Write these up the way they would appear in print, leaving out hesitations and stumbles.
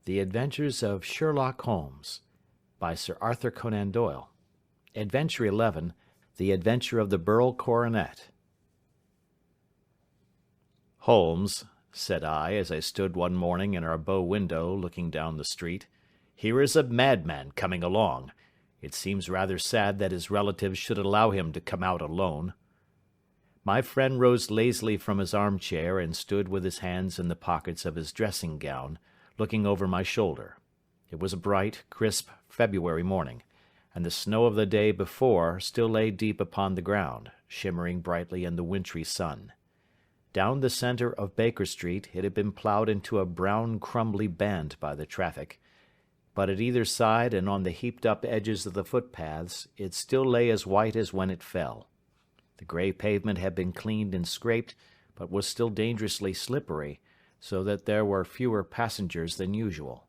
The Adventures of Sherlock Holmes, by Sir Arthur Conan Doyle. Adventure 11, The Adventure of the Burl Coronet. "Holmes," said I, as I stood one morning in our bow window looking down the street, "here is a madman coming along. It seems rather sad that his relatives should allow him to come out alone." My friend rose lazily from his armchair and stood with his hands in the pockets of his dressing gown, looking over my shoulder. It was a bright, crisp February morning, and the snow of the day before still lay deep upon the ground, shimmering brightly in the wintry sun. Down the centre of Baker Street it had been ploughed into a brown crumbly band by the traffic, but at either side and on the heaped-up edges of the footpaths it still lay as white as when it fell. The grey pavement had been cleaned and scraped, but was still dangerously slippery, so that there were fewer passengers than usual.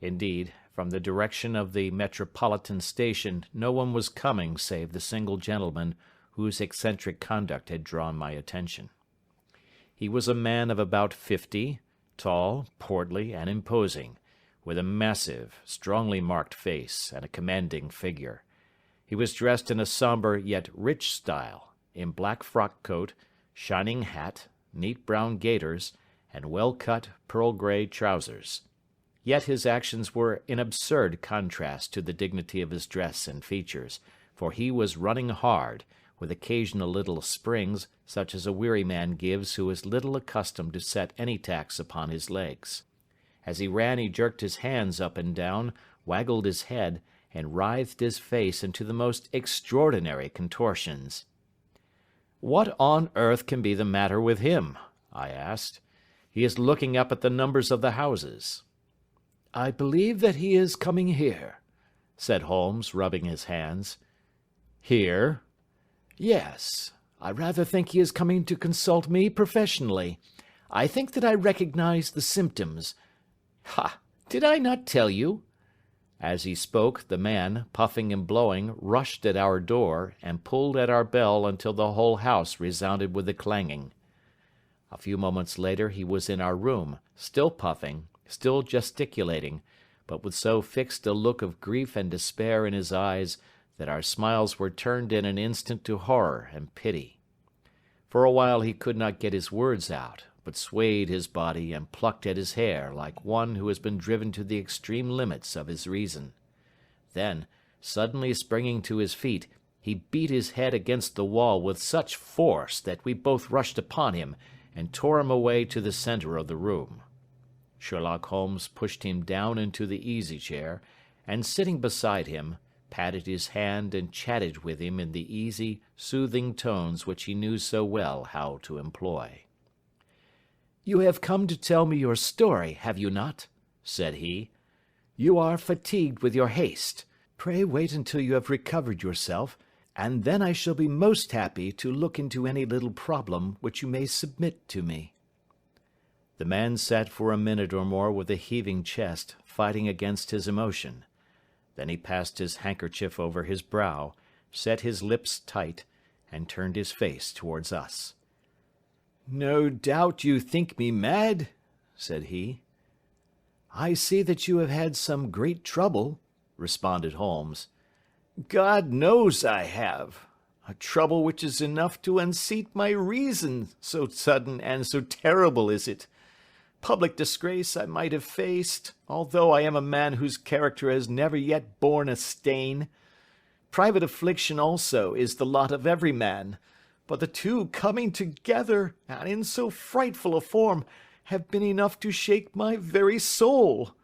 Indeed, from the direction of the Metropolitan Station no one was coming save the single gentleman whose eccentric conduct had drawn my attention. He was a man of about 50, tall, portly, and imposing, with a massive, strongly marked face and a commanding figure. He was dressed in a sombre yet rich style, in black frock coat, shining hat, neat brown gaiters, and well-cut pearl-grey trousers. Yet his actions were in absurd contrast to the dignity of his dress and features, for he was running hard, with occasional little springs such as a weary man gives who is little accustomed to set any tax upon his legs. As he ran he jerked his hands up and down, waggled his head, and writhed his face into the most extraordinary contortions. "What on earth can be the matter with him?" I asked. "He is looking up at the numbers of the houses." "I believe that he is coming here," said Holmes, rubbing his hands. "Here?" "Yes. I rather think he is coming to consult me professionally. I think that I recognize the symptoms. Ha! Did I not tell you?" As he spoke, the man, puffing and blowing, rushed at our door, and pulled at our bell until the whole house resounded with the clanging. A few moments later he was in our room, still puffing, still gesticulating, but with so fixed a look of grief and despair in his eyes that our smiles were turned in an instant to horror and pity. For a while he could not get his words out, but swayed his body and plucked at his hair like one who has been driven to the extreme limits of his reason. Then, suddenly springing to his feet, he beat his head against the wall with such force that we both rushed upon him and tore him away to the centre of the room. Sherlock Holmes pushed him down into the easy-chair, and sitting beside him, patted his hand and chatted with him in the easy, soothing tones which he knew so well how to employ. "You have come to tell me your story, have you not?" said he. "You are fatigued with your haste. Pray wait until you have recovered yourself, and then I shall be most happy to look into any little problem which you may submit to me." The man sat for a minute or more with a heaving chest, fighting against his emotion. Then he passed his handkerchief over his brow, set his lips tight, and turned his face towards us. "No doubt you think me mad," said he. "I see that you have had some great trouble," responded Holmes. "God knows I have. A trouble which is enough to unseat my reason, so sudden and so terrible is it. Public disgrace I might have faced, although I am a man whose character has never yet borne a stain. Private affliction also is the lot of every man, but the two coming together, and in so frightful a form, have been enough to shake my very soul.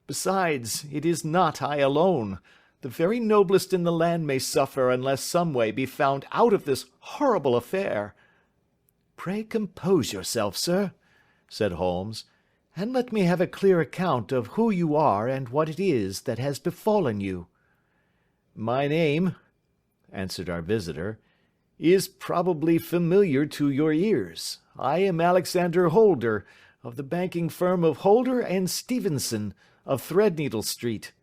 Besides, it is not I alone. The very noblest in the land may suffer unless some way be found out of this horrible affair." "Pray compose yourself, sir," said Holmes, "and let me have a clear account of who you are and what it is that has befallen you." "My name," answered our visitor, "is probably familiar to your ears. I am Alexander Holder, of the banking firm of Holder and Stevenson, of Threadneedle Street."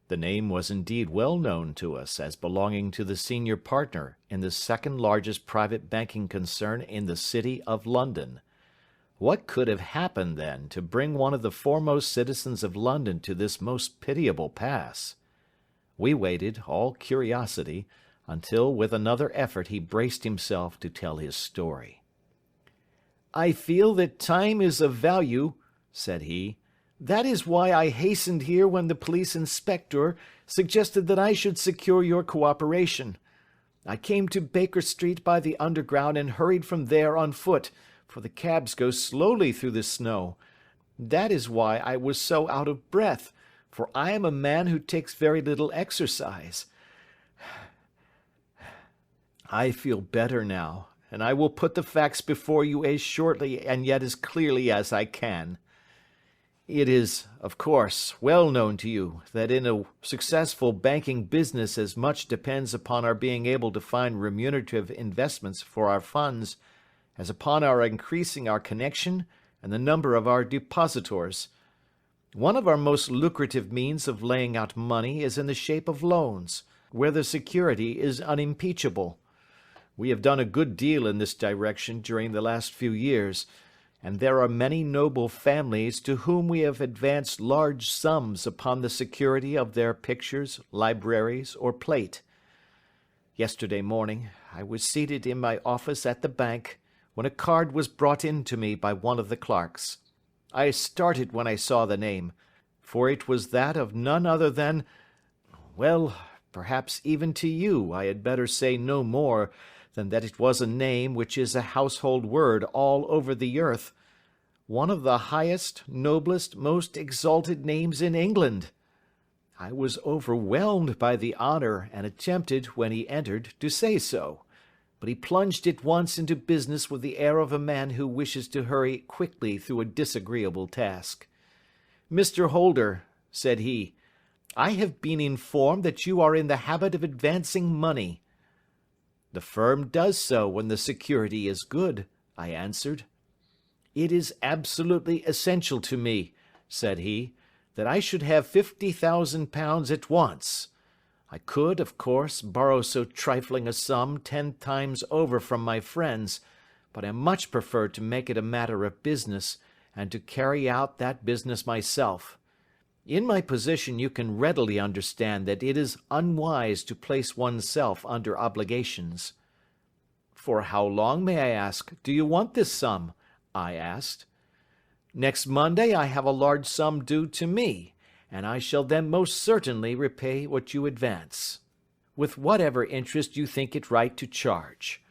The name was indeed well known to us as belonging to the senior partner in the second largest private banking concern in the city of London. What could have happened, then, to bring one of the foremost citizens of London to this most pitiable pass? We waited, all curiosity, until with another effort he braced himself to tell his story. "I feel that time is of value," said he. "That is why I hastened here when the police inspector suggested that I should secure your cooperation. I came to Baker Street by the Underground and hurried from there on foot, for the cabs go slowly through the snow. That is why I was so out of breath, for I am a man who takes very little exercise. I feel better now, and I will put the facts before you as shortly and yet as clearly as I can. It is, of course, well known to you that in a successful banking business as much depends upon our being able to find remunerative investments for our funds as upon our increasing our connection and the number of our depositors. One of our most lucrative means of laying out money is in the shape of loans, where the security is unimpeachable. We have done a good deal in this direction during the last few years, and there are many noble families to whom we have advanced large sums upon the security of their pictures, libraries, or plate. Yesterday morning I was seated in my office at the bank when a card was brought in to me by one of the clerks. I started when I saw the name, for it was that of none other than— well, perhaps even to you I had better say no more than that it was a name which is a household word all over the earth, one of the highest, noblest, most exalted names in England. I was overwhelmed by the honor and attempted, when he entered, to say so, but he plunged at once into business with the air of a man who wishes to hurry quickly through a disagreeable task. "Mr. Holder," said he, "I have been informed that you are in the habit of advancing money." "The firm does so when the security is good," I answered. "It is absolutely essential to me," said he, "that I should have £50,000 at once. I could, of course, borrow so trifling a sum 10 times over from my friends, but I much prefer to make it a matter of business, and to carry out that business myself. In my position you can readily understand that it is unwise to place oneself under obligations." "For how long, may I ask, do you want this sum?" I asked. "Next Monday I have a large sum due to me, and I shall then most certainly repay what you advance, with whatever interest you think it right to charge.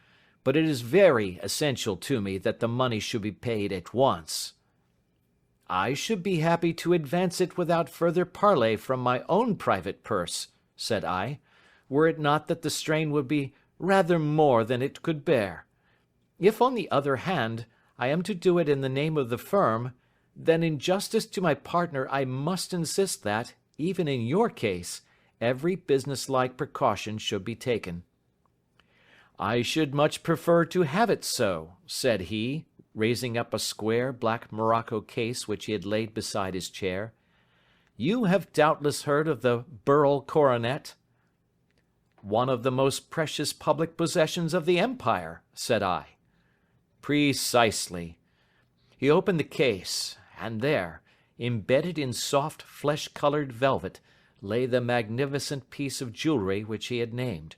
But it is very essential to me that the money should be paid at once." "I should be happy to advance it without further parley from my own private purse," said I, "were it not that the strain would be rather more than it could bear. If, on the other hand, I am to do it in the name of the firm, then in justice to my partner I must insist that, even in your case, every businesslike precaution should be taken." "I should much prefer to have it so," said he, raising up a square black morocco case which he had laid beside his chair. "You have doubtless heard of the Burrell coronet?" "One of the most precious public possessions of the empire," said I. "Precisely." He opened the case, and there, embedded in soft flesh-coloured velvet, lay the magnificent piece of jewellery which he had named.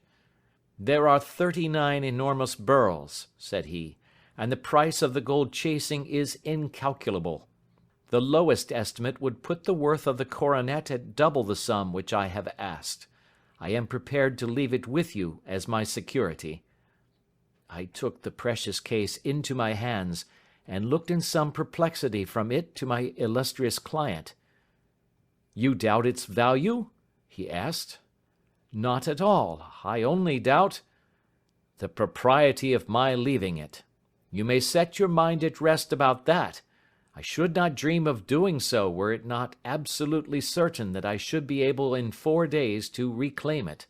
"There are 39 enormous Burrells," said he, "and the price of the gold chasing is incalculable. The lowest estimate would put the worth of the coronet at double the sum which I have asked. I am prepared to leave it with you as my security." I took the precious case into my hands, and looked in some perplexity from it to my illustrious client. "You doubt its value?" he asked. "Not at all. I only doubt—" "The propriety of my leaving it. You may set your mind at rest about that. I should not dream of doing so were it not absolutely certain that I should be able in 4 days to reclaim it.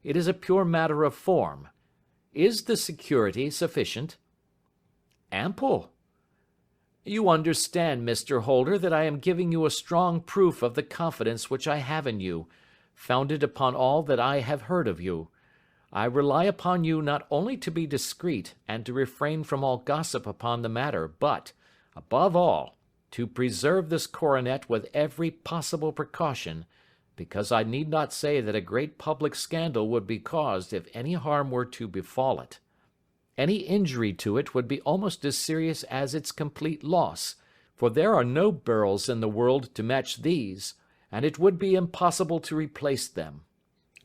It is a pure matter of form. Is the security sufficient?" "Ample." "You understand, Mr. Holder, that I am giving you a strong proof of the confidence which I have in you, founded upon all that I have heard of you. I rely upon you not only to be discreet and to refrain from all gossip upon the matter, but, Above all, to preserve this coronet with every possible precaution, because I need not say that a great public scandal would be caused if any harm were to befall it. Any injury to it would be almost as serious as its complete loss, for there are no beryls in the world to match these, and it would be impossible to replace them.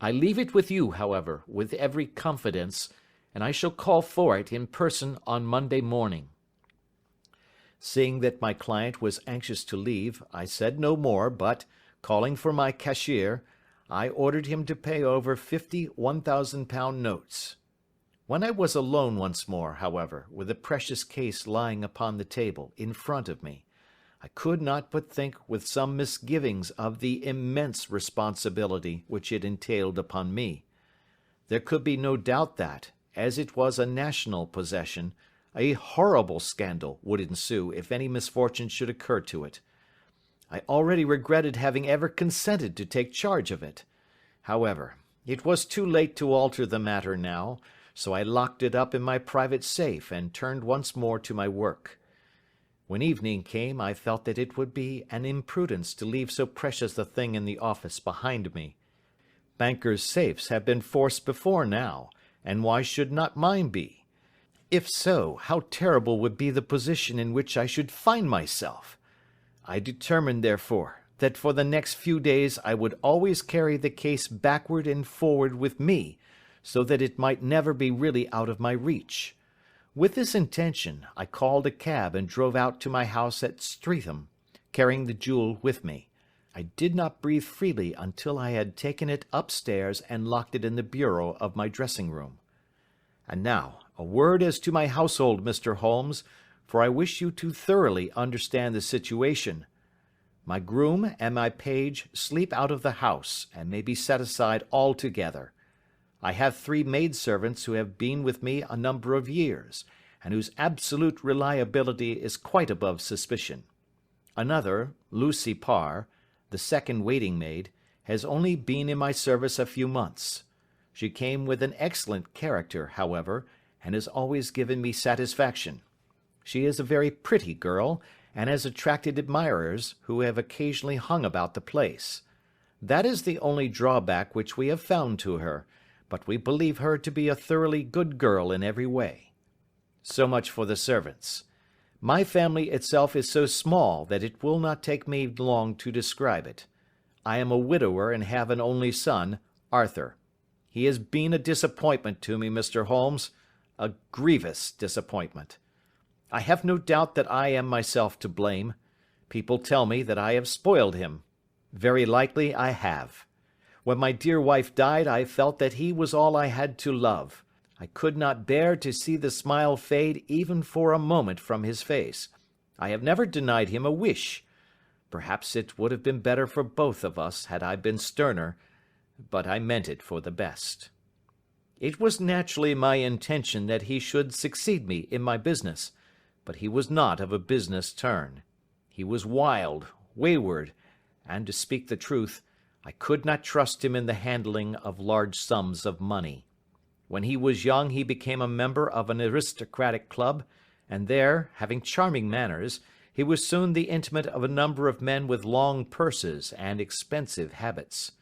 I leave it with you, however, with every confidence, and I shall call for it in person on Monday morning." Seeing that my client was anxious to leave, I said no more, but, calling for my cashier, I ordered him to pay over 50 £1,000 notes. When I was alone once more, however, with the precious case lying upon the table in front of me, I could not but think with some misgivings of the immense responsibility which it entailed upon me. There could be no doubt that, as it was a national possession, a horrible scandal would ensue if any misfortune should occur to it. I already regretted having ever consented to take charge of it. However, it was too late to alter the matter now, so I locked it up in my private safe and turned once more to my work. When evening came, I felt that it would be an imprudence to leave so precious a thing in the office behind me. Bankers' safes have been forced before now, and why should not mine be? If so, how terrible would be the position in which I should find myself! I determined, therefore, that for the next few days I would always carry the case backward and forward with me, so that it might never be really out of my reach. With this intention, I called a cab and drove out to my house at Streatham, carrying the jewel with me. I did not breathe freely until I had taken it upstairs and locked it in the bureau of my dressing-room. And now, a word as to my household, Mr. Holmes, for I wish you to thoroughly understand the situation. My groom and my page sleep out of the house, and may be set aside altogether. I have 3 maidservants who have been with me a number of years, and whose absolute reliability is quite above suspicion. Another, Lucy Parr, the second waiting-maid, has only been in my service a few months. She came with an excellent character, however, and has always given me satisfaction. She is a very pretty girl, and has attracted admirers, who have occasionally hung about the place. That is the only drawback which we have found to her, but we believe her to be a thoroughly good girl in every way. So much for the servants. My family itself is so small that it will not take me long to describe it. I am a widower and have an only son, Arthur. He has been a disappointment to me, Mr. Holmes, a grievous disappointment. I have no doubt that I am myself to blame. People tell me that I have spoiled him. Very likely I have. When my dear wife died, I felt that he was all I had to love. I could not bear to see the smile fade even for a moment from his face. I have never denied him a wish. Perhaps it would have been better for both of us had I been sterner, but I meant it for the best. It was naturally my intention that he should succeed me in my business, but he was not of a business turn. He was wild, wayward, and, to speak the truth, I could not trust him in the handling of large sums of money. When he was young he became a member of an aristocratic club, and there, having charming manners, he was soon the intimate of a number of men with long purses and expensive habits.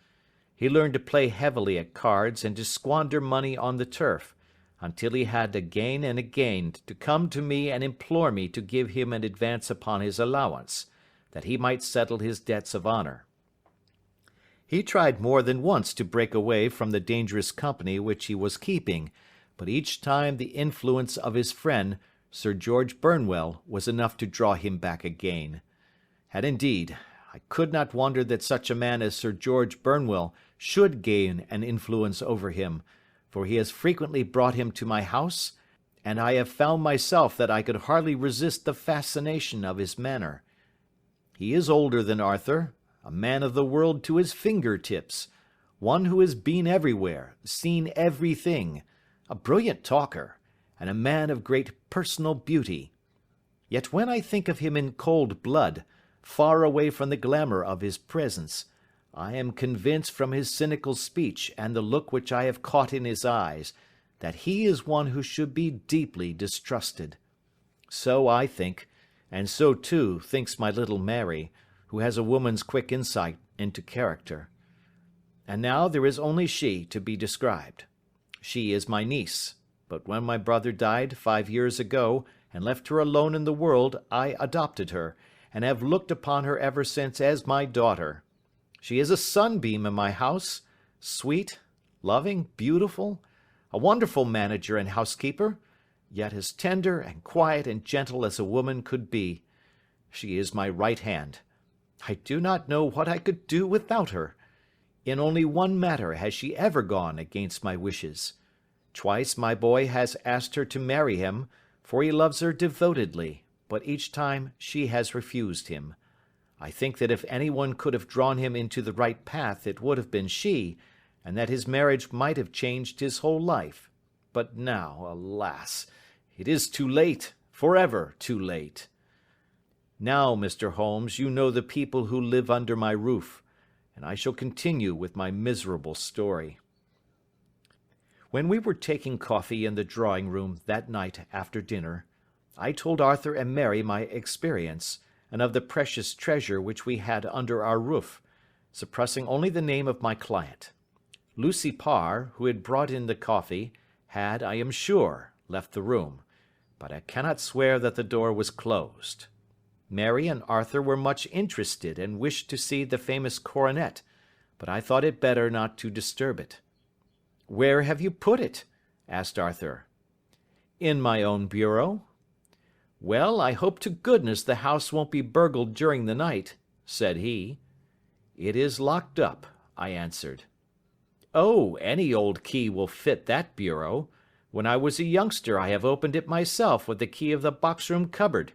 He learned to play heavily at cards and to squander money on the turf, until he had again and again to come to me and implore me to give him an advance upon his allowance, that he might settle his debts of honour. He tried more than once to break away from the dangerous company which he was keeping, but each time the influence of his friend, Sir George Burnwell, was enough to draw him back again. And indeed, I could not wonder that such a man as Sir George Burnwell should gain an influence over him, for he has frequently brought him to my house, and I have found myself that I could hardly resist the fascination of his manner. He is older than Arthur, a man of the world to his finger-tips, one who has been everywhere, seen everything, a brilliant talker, and a man of great personal beauty. Yet when I think of him in cold blood, far away from the glamour of his presence, I am convinced from his cynical speech and the look which I have caught in his eyes, that he is one who should be deeply distrusted. So I think, and so too thinks my little Mary, who has a woman's quick insight into character. And now there is only she to be described. She is my niece, but when my brother died 5 years ago and left her alone in the world, I adopted her, and have looked upon her ever since as my daughter. She is a sunbeam in my house, sweet, loving, beautiful, a wonderful manager and housekeeper, yet as tender and quiet and gentle as a woman could be. She is my right hand. I do not know what I could do without her. In only one matter has she ever gone against my wishes. Twice my boy has asked her to marry him, for he loves her devotedly, but each time she has refused him. I think that if anyone could have drawn him into the right path, it would have been she, and that his marriage might have changed his whole life. But now, alas, it is too late, forever too late. Now, Mr. Holmes, you know the people who live under my roof, and I shall continue with my miserable story. When we were taking coffee in the drawing-room that night after dinner, I told Arthur and Mary my experience, and of the precious treasure which we had under our roof, suppressing only the name of my client. Lucy Parr, who had brought in the coffee, had, I am sure, left the room, but I cannot swear that the door was closed. Mary and Arthur were much interested and wished to see the famous coronet, but I thought it better not to disturb it. "Where have you put it?" asked Arthur. "In my own bureau." "Well, I hope to goodness the house won't be burgled during the night," said he. "It is locked up," I answered. "Oh, any old key will fit that bureau. When I was a youngster I have opened it myself with the key of the box-room cupboard."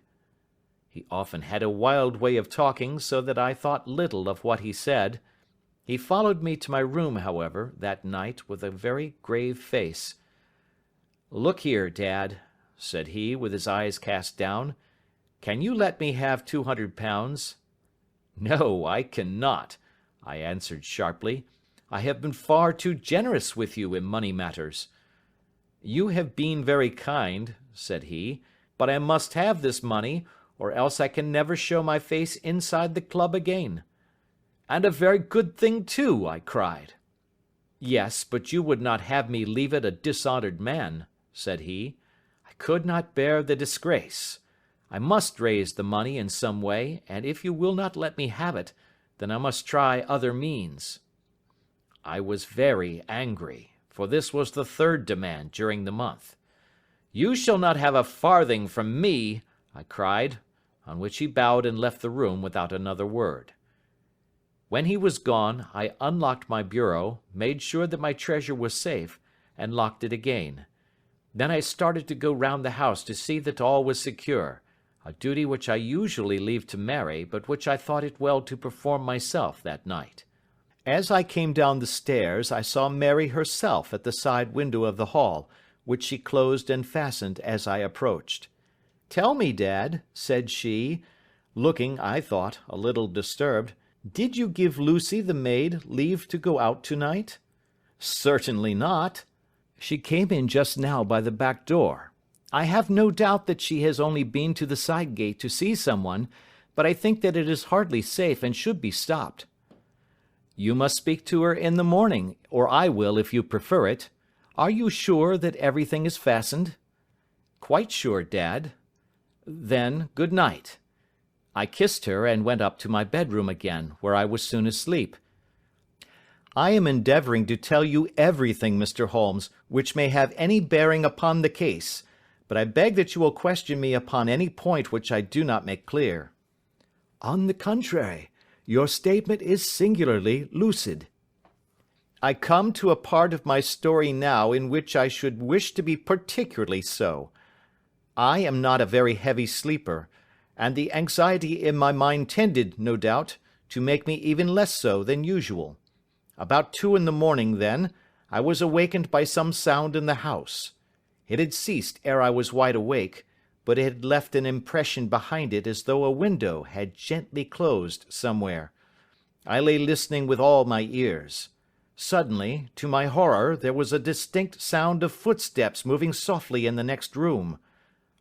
He often had a wild way of talking, so that I thought little of what he said. He followed me to my room, however, that night with a very grave face. "Look here, Dad," said he, with his eyes cast down, "can you let me have £200? "No, I cannot," I answered sharply. "I have been far too generous with you in money matters." "You have been very kind," said he, "but I must have this money, or else I can never show my face inside the club again." "And a very good thing too," I cried. "Yes, but you would not have me leave it a dishonoured man," said he. "I could not bear the disgrace. I must raise the money in some way, and if you will not let me have it, then I must try other means." I was very angry, for this was the third demand during the month. "You shall not have a farthing from me," I cried, on which he bowed and left the room without another word. When he was gone, I unlocked my bureau, made sure that my treasure was safe, and locked it again. Then I started to go round the house to see that all was secure, a duty which I usually leave to Mary, but which I thought it well to perform myself that night. As I came down the stairs, I saw Mary herself at the side window of the hall, which she closed and fastened as I approached. "Tell me, Dad," said she, looking, I thought, a little disturbed, "did you give Lucy the maid leave to go out tonight?" "Certainly not. She came in just now by the back door. I have no doubt that she has only been to the side gate to see someone, but I think that it is hardly safe and should be stopped." "You must speak to her in the morning, or I will if you prefer it. Are you sure that everything is fastened?" "Quite sure, Dad." "Then, good night." I kissed her and went up to my bedroom again, where I was soon asleep. I am endeavouring to tell you everything, Mr. Holmes, which may have any bearing upon the case, but I beg that you will question me upon any point which I do not make clear. "On the contrary, your statement is singularly lucid." "I come to a part of my story now in which I should wish to be particularly so. I am not a very heavy sleeper, and the anxiety in my mind tended, no doubt, to make me even less so than usual. About 2 in the morning, then, I was awakened by some sound in the house. It had ceased ere I was wide awake, but it had left an impression behind it as though a window had gently closed somewhere. I lay listening with all my ears. Suddenly, to my horror, there was a distinct sound of footsteps moving softly in the next room.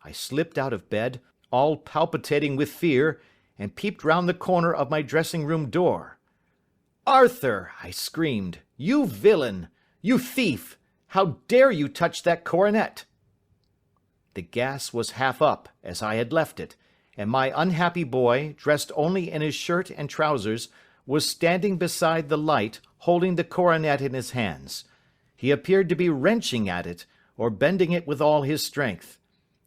I slipped out of bed, all palpitating with fear, and peeped round the corner of my dressing-room door. "Arthur!" I screamed. "You villain! You thief! How dare you touch that coronet?" The gas was half up, as I had left it, and my unhappy boy, dressed only in his shirt and trousers, was standing beside the light, holding the coronet in his hands. He appeared to be wrenching at it, or bending it with all his strength.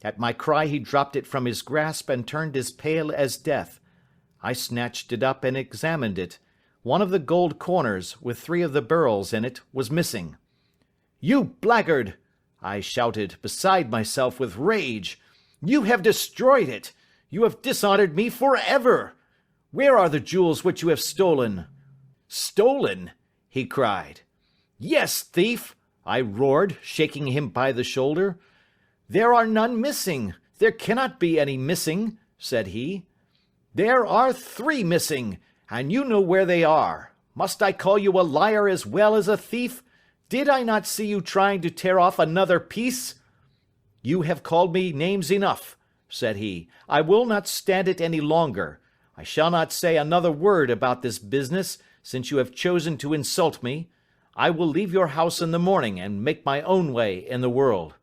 At my cry he dropped it from his grasp and turned as pale as death. I snatched it up and examined it. One of the gold corners, with 3 of the beryls in it, was missing. "You blackguard!" I shouted, beside myself with rage. "You have destroyed it! You have dishonored me forever! Where are the jewels which you have stolen?" "Stolen?" he cried. "Yes, thief!" I roared, shaking him by the shoulder. "There are none missing. There cannot be any missing," said he. "There are 3 missing, and you know where they are. Must I call you a liar as well as a thief? Did I not see you trying to tear off another piece?" "You have called me names enough," said he. "I will not stand it any longer. I shall not say another word about this business, since you have chosen to insult me. I will leave your house in the morning, and make my own way in the world."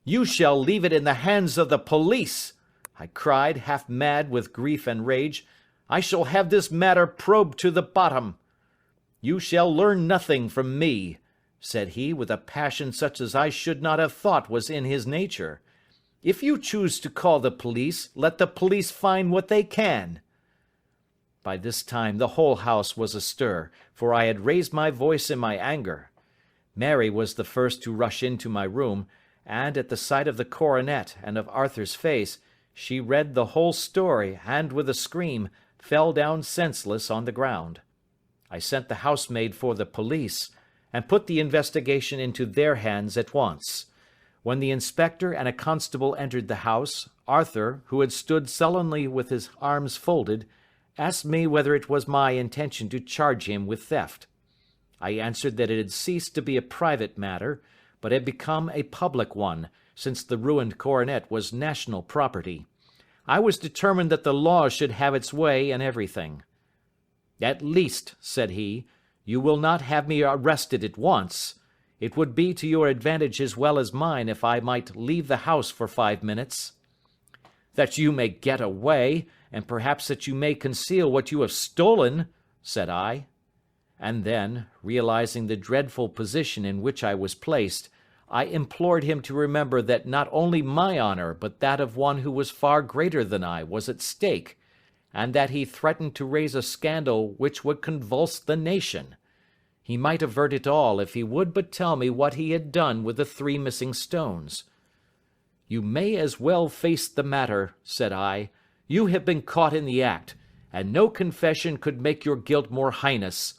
"You shall leave it in the hands of the police!" I cried, half mad with grief and rage. "I shall have this matter probed to the bottom." "You shall learn nothing from me," said he, with a passion such as I should not have thought was in his nature. "If you choose to call the police, let the police find what they can." By this time the whole house was astir, for I had raised my voice in my anger. Mary was the first to rush into my room, and, at the sight of the coronet and of Arthur's face, she read the whole story, and, with a scream, fell down senseless on the ground. I sent the housemaid for the police, and put the investigation into their hands at once. When the inspector and a constable entered the house, Arthur, who had stood sullenly with his arms folded, asked me whether it was my intention to charge him with theft. I answered that it had ceased to be a private matter, but had become a public one, since the ruined coronet was national property. I was determined that the law should have its way in everything. "At least," said he, "you will not have me arrested at once. It would be to your advantage as well as mine if I might leave the house for 5 minutes." "That you may get away, and perhaps that you may conceal what you have stolen," said I. And then, realizing the dreadful position in which I was placed, I implored him to remember that not only my honor but that of one who was far greater than I was at stake, and that he threatened to raise a scandal which would convulse the nation. He might avert it all if he would but tell me what he had done with the 3 missing stones. "You may as well face the matter," said I. "You have been caught in the act, and no confession could make your guilt more heinous.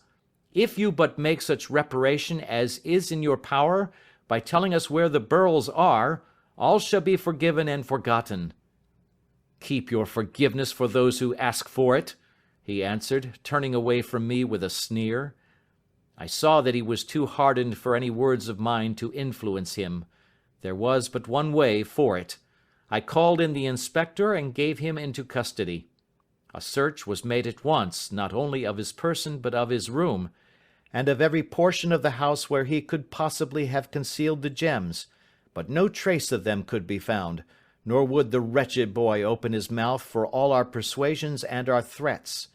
If you but make such reparation as is in your power, by telling us where the beryls are, all shall be forgiven and forgotten." "Keep your forgiveness for those who ask for it," he answered, turning away from me with a sneer. I saw that he was too hardened for any words of mine to influence him. There was but one way for it. I called in the inspector and gave him into custody. A search was made at once, not only of his person but of his room, and of every portion of the house where he could possibly have concealed the gems, but no trace of them could be found, nor would the wretched boy open his mouth for all our persuasions and our threats.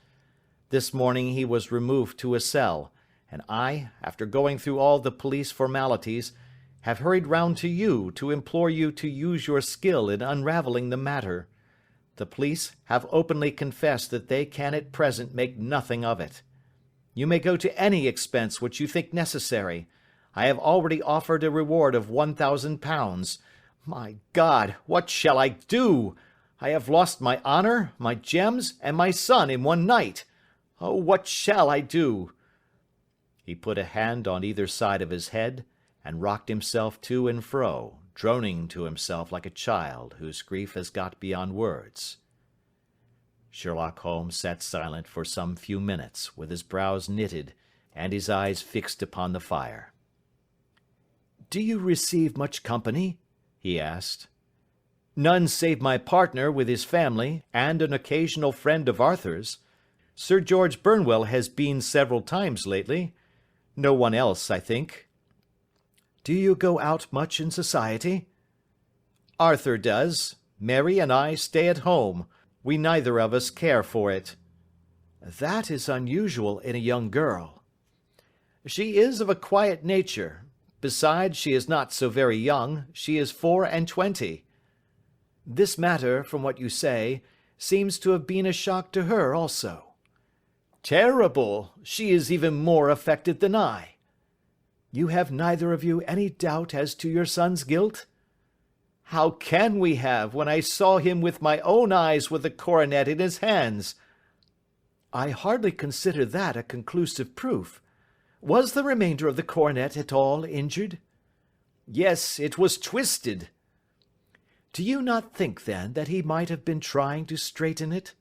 This morning he was removed to a cell, and I, after going through all the police formalities, have hurried round to you to implore you to use your skill in unravelling the matter. The police have openly confessed that they can at present make nothing of it. You may go to any expense which you think necessary. I have already offered a reward of £1,000. My God, what shall I do? I have lost my honor, my gems, and my son in one night. Oh, what shall I do?" He put a hand on either side of his head, and rocked himself to and fro, droning to himself like a child whose grief has got beyond words. Sherlock Holmes sat silent for some few minutes, with his brows knitted and his eyes fixed upon the fire. "Do you receive much company?" he asked. None save my partner with his family, and an occasional friend of Arthur's. Sir George Burnwell has been several times lately. No one else, I think." "Do you go out much in society?" "Arthur does. Mary and I stay at home. We neither of us care for it." "That is unusual in a young girl." "She is of a quiet nature. Besides, she is not so very young. She is 24. "This matter, from what you say, seems to have been a shock to her also." "Terrible. She is even more affected than I." "You have neither of you any doubt as to your son's guilt?" "How can we have, when I saw him with my own eyes with the coronet in his hands?" "I hardly consider that a conclusive proof. Was the remainder of the coronet at all injured?" "Yes, it was twisted." "Do you not think, then, that he might have been trying to straighten it?"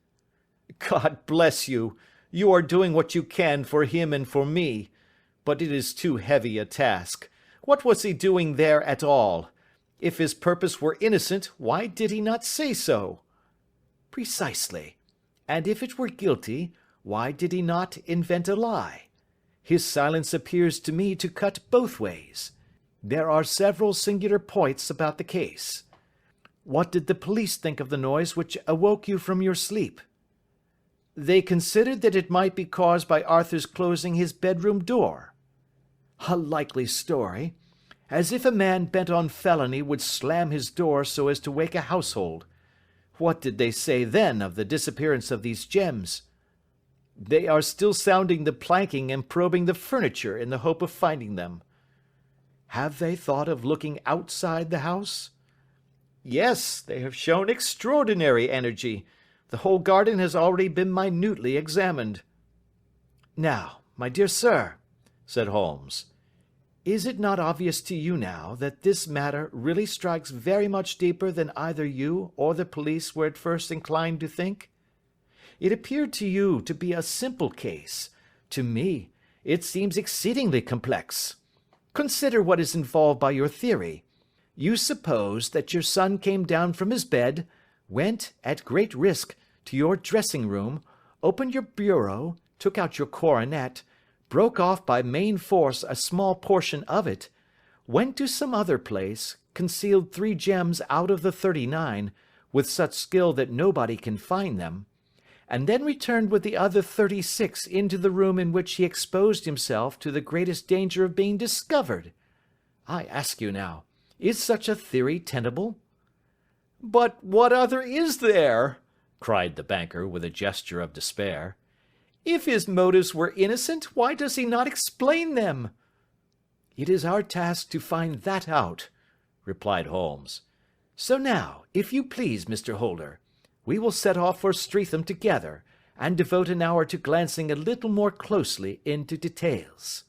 "God bless you! You are doing what you can for him and for me. But it is too heavy a task. What was he doing there at all? If his purpose were innocent, why did he not say so?" "Precisely. And if it were guilty, why did he not invent a lie? His silence appears to me to cut both ways. There are several singular points about the case. What did the police think of the noise which awoke you from your sleep?" "They considered that it might be caused by Arthur's closing his bedroom door." "A likely story. As if a man bent on felony would slam his door so as to wake a household. What did they say then of the disappearance of these gems?" "They are still sounding the planking and probing the furniture in the hope of finding them." "Have they thought of looking outside the house?" "Yes, they have shown extraordinary energy. The whole garden has already been minutely examined." "Now, my dear sir," said Holmes, "is it not obvious to you now that this matter really strikes very much deeper than either you or the police were at first inclined to think? It appeared to you to be a simple case. To me, it seems exceedingly complex. Consider what is involved by your theory. You suppose that your son came down from his bed, went, at great risk, to your dressing room, opened your bureau, took out your coronet, broke off by main force a small portion of it, went to some other place, concealed 3 gems out of the 39, with such skill that nobody can find them, and then returned with the other 36 into the room in which he exposed himself to the greatest danger of being discovered. I ask you now, is such a theory tenable?" "But what other is there?" cried the banker, with a gesture of despair. "If his motives were innocent, why does he not explain them?" "It is our task to find that out," replied Holmes. "So now, if you please, Mr. Holder, we will set off for Streatham together, and devote an hour to glancing a little more closely into details."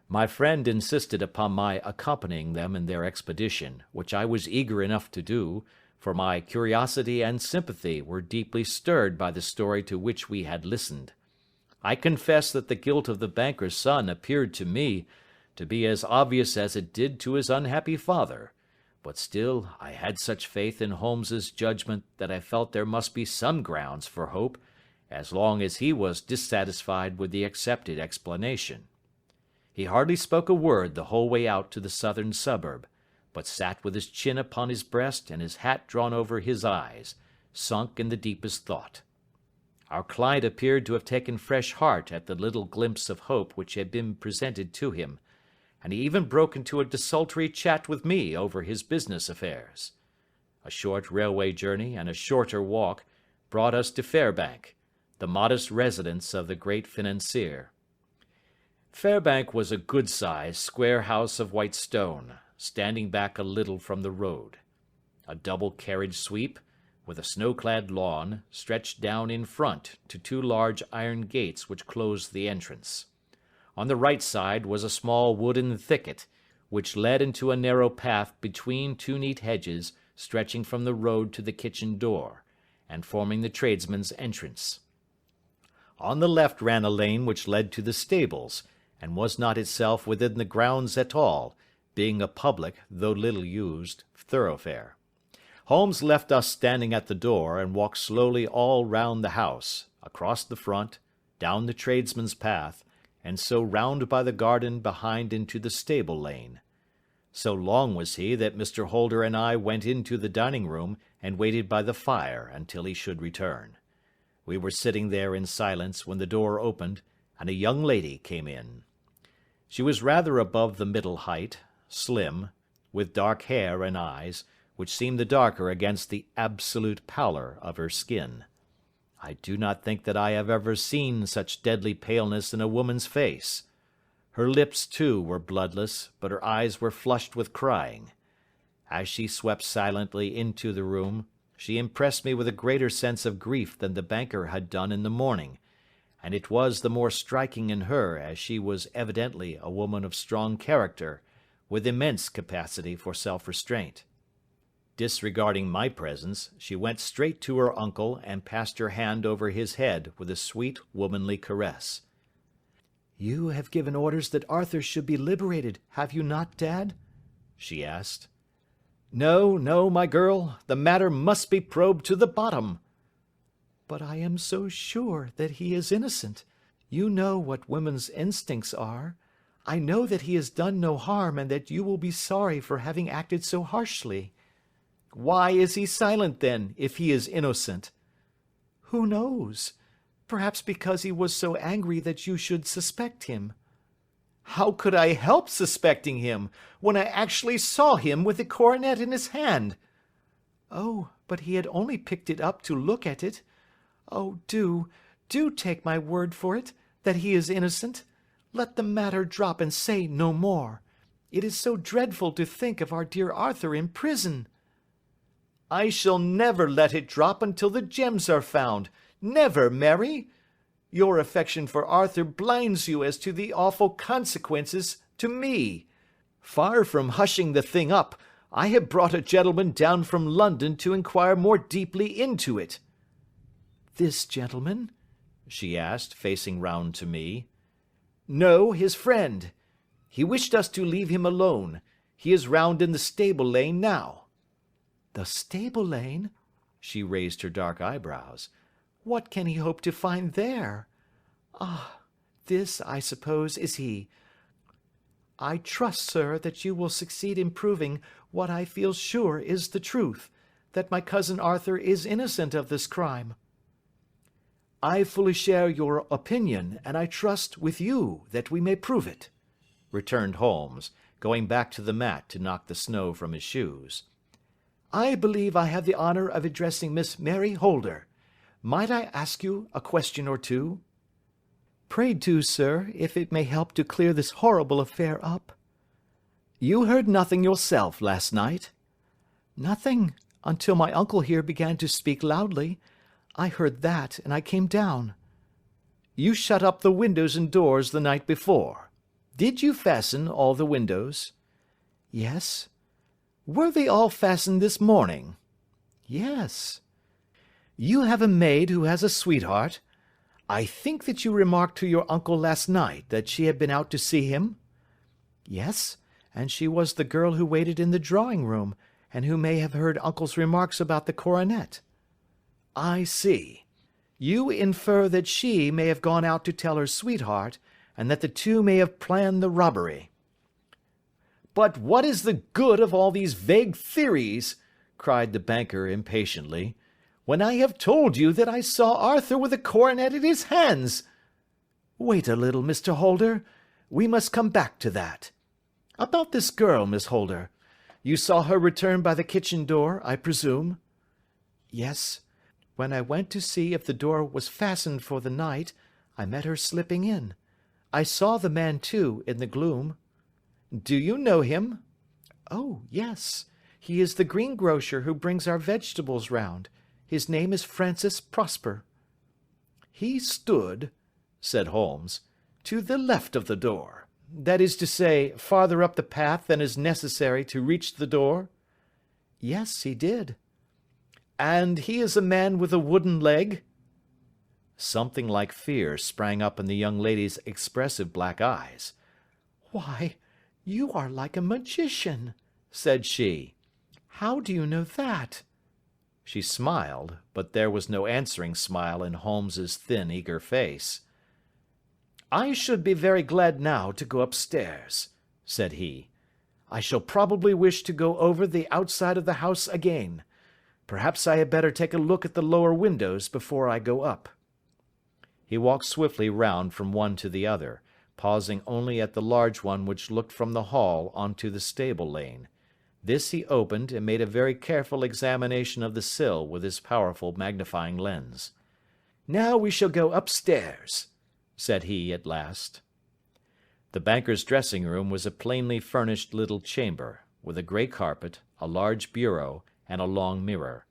My friend insisted upon my accompanying them in their expedition, which I was eager enough to do, for my curiosity and sympathy were deeply stirred by the story to which we had listened. I confess that the guilt of the banker's son appeared to me to be as obvious as it did to his unhappy father, but still I had such faith in Holmes's judgment that I felt there must be some grounds for hope as long as he was dissatisfied with the accepted explanation. He hardly spoke a word the whole way out to the southern suburb, but sat with his chin upon his breast and his hat drawn over his eyes, sunk in the deepest thought. Our client appeared to have taken fresh heart at the little glimpse of hope which had been presented to him, and he even broke into a desultory chat with me over his business affairs. A short railway journey and a shorter walk brought us to Fairbank, the modest residence of the great financier. Fairbank was a good-sized, square house of white stone, standing back a little from the road. A double carriage sweep, with a snow-clad lawn, stretched down in front to 2 large iron gates which closed the entrance. On the right side was a small wooden thicket, which led into a narrow path between 2 neat hedges stretching from the road to the kitchen door, and forming the tradesmen's entrance. On the left ran a lane which led to the stables, and was not itself within the grounds at all, being a public, though little used, thoroughfare. Holmes left us standing at the door and walked slowly all round the house, across the front, down the tradesman's path, and so round by the garden behind into the stable lane. So long was he that Mr. Holder and I went into the dining-room and waited by the fire until he should return. We were sitting there in silence when the door opened, and a young lady came in. She was rather above the middle height, slim, with dark hair and eyes, which seemed the darker against the absolute pallor of her skin. I do not think that I have ever seen such deadly paleness in a woman's face. Her lips, too, were bloodless, but her eyes were flushed with crying. As she swept silently into the room, she impressed me with a greater sense of grief than the banker had done in the morning, and it was the more striking in her as she was evidently a woman of strong character, with immense capacity for self-restraint. Disregarding my presence, she went straight to her uncle and passed her hand over his head with a sweet, womanly caress. "You have given orders that Arthur should be liberated, have you not, Dad?" she asked. "No, no, my girl, the matter must be probed to the bottom." "But I am so sure that he is innocent. You know what women's instincts are. I know that he has done no harm and that you will be sorry for having acted so harshly." "Why is he silent, then, if he is innocent?" "Who knows? Perhaps because he was so angry that you should suspect him." "How could I help suspecting him, when I actually saw him with the coronet in his hand?" "Oh, but he had only picked it up to look at it. Oh, do take my word for it, that he is innocent. Let the matter drop and say no more. It is so dreadful to think of our dear Arthur in prison." "I shall never let it drop until the gems are found. Never, Mary. Your affection for Arthur blinds you as to the awful consequences to me. Far from hushing the thing up, I have brought a gentleman down from London to inquire more deeply into it." "This gentleman?" she asked, facing round to me. "No, his friend. He wished us to leave him alone. He is round in the stable lane now." "The stable lane?" She raised her dark eyebrows. "What can he hope to find there? Ah, this, I suppose, is he. I trust, sir, that you will succeed in proving what I feel sure is the truth, that my cousin Arthur is innocent of this crime." "I fully share your opinion, and I trust with you that we may prove it," returned Holmes, going back to the mat to knock the snow from his shoes. "I believe I have the honour of addressing Miss Mary Holder. Might I ask you a question or two?" "Pray do, sir, if it may help to clear this horrible affair up." "You heard nothing yourself last night?" "Nothing, until my uncle here began to speak loudly. I heard that, and I came down." "You shut up the windows and doors the night before. Did you fasten all the windows?" "Yes." "Were they all fastened this morning?" "Yes." "You have a maid who has a sweetheart. I think that you remarked to your uncle last night that she had been out to see him?" "Yes, and she was the girl who waited in the drawing-room, and who may have heard uncle's remarks about the coronet." "I see. You infer that she may have gone out to tell her sweetheart, and that the two may have planned the robbery." "But what is the good of all these vague theories?" cried the banker impatiently, "when I have told you that I saw Arthur with a coronet in his hands?" "Wait a little, Mr. Holder. We must come back to that. About this girl, Miss Holder. You saw her return by the kitchen door, I presume?" "Yes. When I went to see if the door was fastened for the night, I met her slipping in. I saw the man, too, in the gloom." "Do you know him?" "Oh, yes. He is the greengrocer who brings our vegetables round. His name is Francis Prosper." "He stood," said Holmes, "to the left of the door. That is to say, farther up the path than is necessary to reach the door?" "Yes, he did." "And he is a man with a wooden leg?" Something like fear sprang up in the young lady's expressive black eyes. "Why, you are like a magician," said she. "How do you know that?" She smiled, but there was no answering smile in Holmes's thin, eager face. "I should be very glad now to go upstairs," said he. "I shall probably wish to go over the outside of the house again. Perhaps I had better take a look at the lower windows before I go up." He walked swiftly round from one to the other, pausing only at the large one which looked from the hall onto the stable lane. This he opened, and made a very careful examination of the sill with his powerful magnifying lens. "Now we shall go upstairs," said he at last. The banker's dressing-room was a plainly furnished little chamber, with a grey carpet, a large bureau, and a long mirror.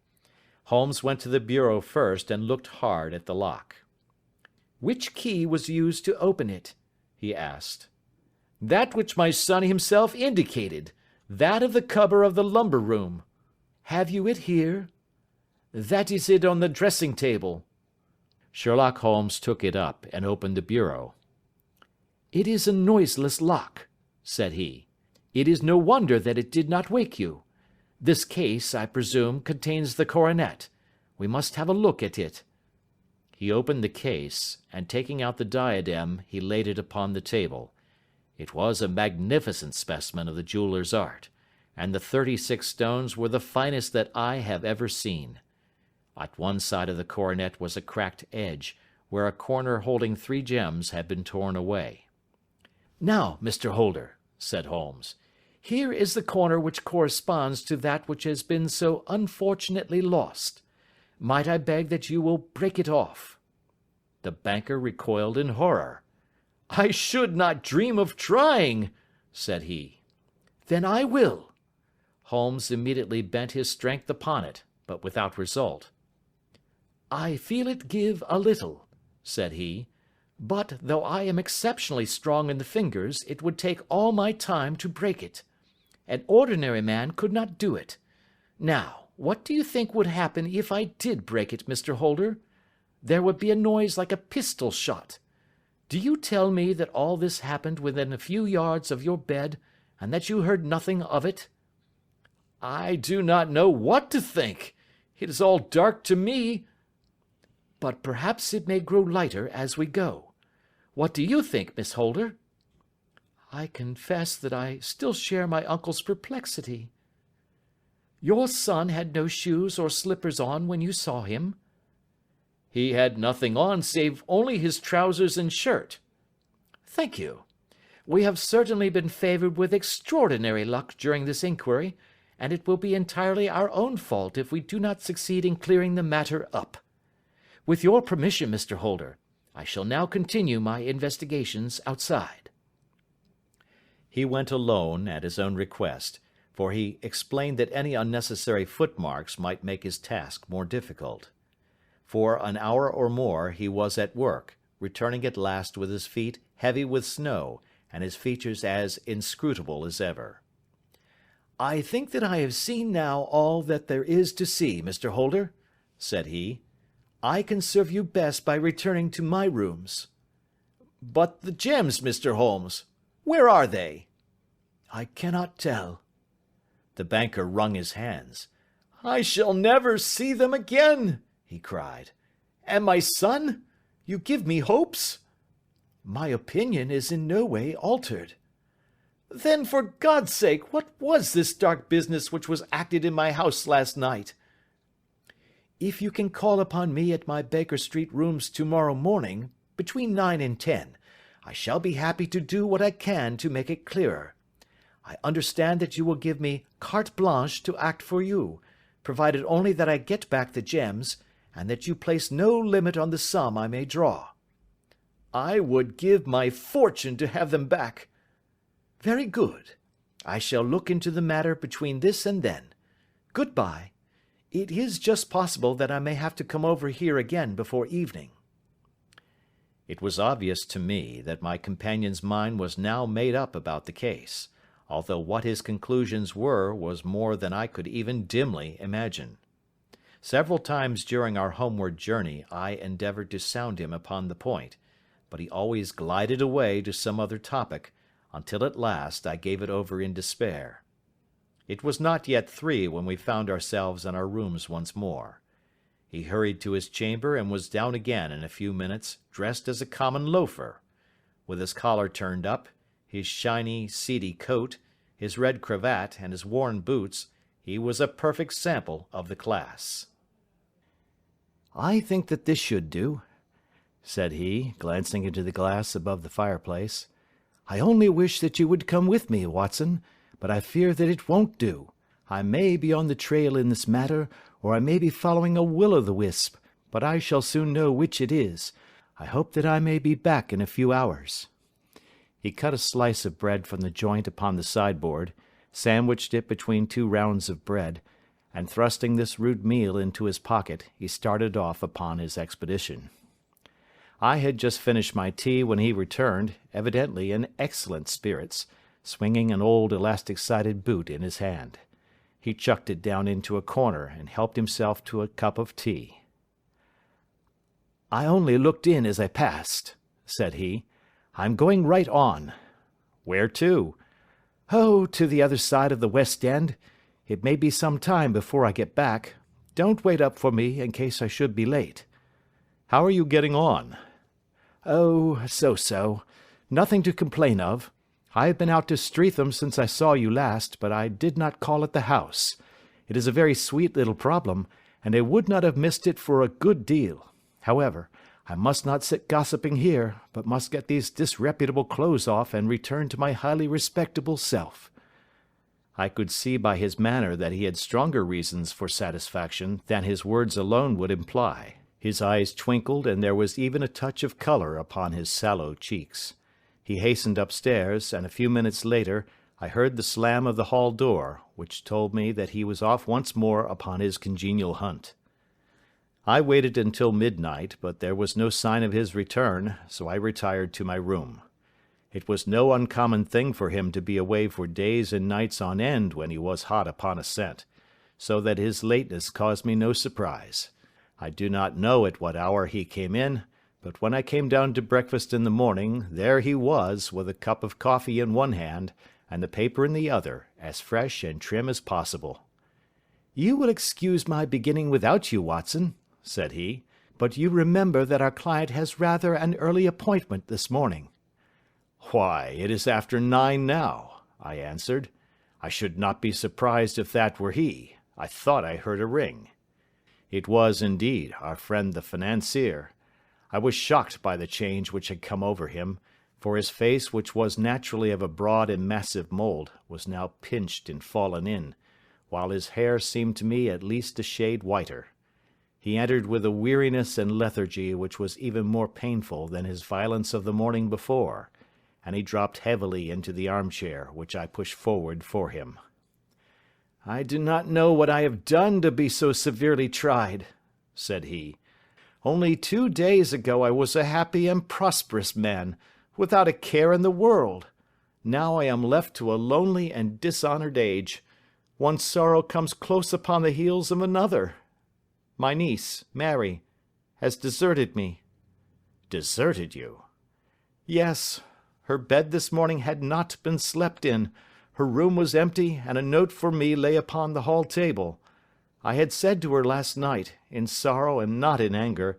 Holmes went to the bureau first and looked hard at the lock. "Which key was used to open it?" he asked. "That which my son himself indicated, that of the cupboard of the lumber room." "Have you it here?" "That is it on the dressing-table." Sherlock Holmes took it up and opened the bureau. "It is a noiseless lock," said he. "It is no wonder that it did not wake you. This case, I presume, contains the coronet. We must have a look at it." He opened the case, and taking out the diadem, he laid it upon the table. It was a magnificent specimen of the jeweller's art, and the 36 stones were the finest that I have ever seen. At one side of the coronet was a cracked edge, where a corner holding 3 gems had been torn away. "Now, Mr. Holder," said Holmes, "here is the corner which corresponds to that which has been so unfortunately lost. Might I beg that you will break it off?" The banker recoiled in horror. "I should not dream of trying," said he. "Then I will." Holmes immediately bent his strength upon it, but without result. "I feel it give a little," said he, "but though I am exceptionally strong in the fingers, it would take all my time to break it. An ordinary man could not do it. Now, what do you think would happen if I did break it, Mr. Holder? There would be a noise like a pistol shot. Do you tell me that all this happened within a few yards of your bed, and that you heard nothing of it?" "I do not know what to think. It is all dark to me." "But perhaps it may grow lighter as we go. What do you think, Miss Holder?" "I confess that I still share my uncle's perplexity." "Your son had no shoes or slippers on when you saw him?" "He had nothing on save only his trousers and shirt." "Thank you. We have certainly been favoured with extraordinary luck during this inquiry, and it will be entirely our own fault if we do not succeed in clearing the matter up. With your permission, Mr. Holder, I shall now continue my investigations outside." He went alone at his own request, for he explained that any unnecessary footmarks might make his task more difficult. For an hour or more he was at work, returning at last with his feet heavy with snow, and his features as inscrutable as ever. "I think that I have seen now all that there is to see, Mr. Holder," said he. "I can serve you best by returning to my rooms." "But the gems, Mr. Holmes, where are they?" "I cannot tell." The banker wrung his hands. "I shall never see them again," he cried. "And my son? You give me hopes?" "My opinion is in no way altered." "Then, for God's sake, what was this dark business which was acted in my house last night?" "If you can call upon me at my Baker Street rooms tomorrow morning, between 9 and 10, I shall be happy to do what I can to make it clearer. I understand that you will give me carte blanche to act for you, provided only that I get back the gems, and that you place no limit on the sum I may draw." "I would give my fortune to have them back." "Very good. I shall look into the matter between this and then. Good-bye. It is just possible that I may have to come over here again before evening." It was obvious to me that my companion's mind was now made up about the case, although what his conclusions were was more than I could even dimly imagine. Several times during our homeward journey I endeavoured to sound him upon the point, but he always glided away to some other topic, until at last I gave it over in despair. It was not yet 3 when we found ourselves in our rooms once more. He hurried to his chamber and was down again in a few minutes, dressed as a common loafer. With his collar turned up, his shiny, seedy coat, his red cravat, and his worn boots, he was a perfect sample of the class. "I think that this should do," said he, glancing into the glass above the fireplace. "I only wish that you would come with me, Watson, but I fear that it won't do. I may be on the trail in this matter, or I may be following a will-o'-the-wisp, but I shall soon know which it is. I hope that I may be back in a few hours." He cut a slice of bread from the joint upon the sideboard, sandwiched it between 2 rounds of bread, and thrusting this rude meal into his pocket, he started off upon his expedition. I had just finished my tea when he returned, evidently in excellent spirits, swinging an old elastic-sided boot in his hand. He chucked it down into a corner and helped himself to a cup of tea. "I only looked in as I passed," said he. "I'm going right on." "Where to?" "Oh, to the other side of the West End. It may be some time before I get back. Don't wait up for me in case I should be late." "How are you getting on?" "Oh, so-so. Nothing to complain of. I have been out to Streatham since I saw you last, but I did not call at the house. It is a very sweet little problem, and I would not have missed it for a good deal. However, I must not sit gossiping here, but must get these disreputable clothes off and return to my highly respectable self." I could see by his manner that he had stronger reasons for satisfaction than his words alone would imply. His eyes twinkled, and there was even a touch of colour upon his sallow cheeks. He hastened upstairs, and a few minutes later I heard the slam of the hall door, which told me that he was off once more upon his congenial hunt. I waited until midnight, but there was no sign of his return, so I retired to my room. It was no uncommon thing for him to be away for days and nights on end when he was hot upon a scent, so that his lateness caused me no surprise. I do not know at what hour he came in, but when I came down to breakfast in the morning, there he was, with a cup of coffee in one hand, and the paper in the other, as fresh and trim as possible. "You will excuse my beginning without you, Watson," said he, "but you remember that our client has rather an early appointment this morning." "Why, it is after 9 now," I answered. "I should not be surprised if that were he. I thought I heard a ring." It was, indeed, our friend the financier. I was shocked by the change which had come over him, for his face, which was naturally of a broad and massive mould, was now pinched and fallen in, while his hair seemed to me at least a shade whiter. He entered with a weariness and lethargy which was even more painful than his violence of the morning before, and he dropped heavily into the armchair which I pushed forward for him. "I do not know what I have done to be so severely tried," said he. "Only 2 days ago I was a happy and prosperous man, without a care in the world. Now I am left to a lonely and dishonoured age. One sorrow comes close upon the heels of another. My niece, Mary, has deserted me." "Deserted you?" "Yes. Her bed this morning had not been slept in. Her room was empty, and a note for me lay upon the hall table. I had said to her last night, in sorrow and not in anger,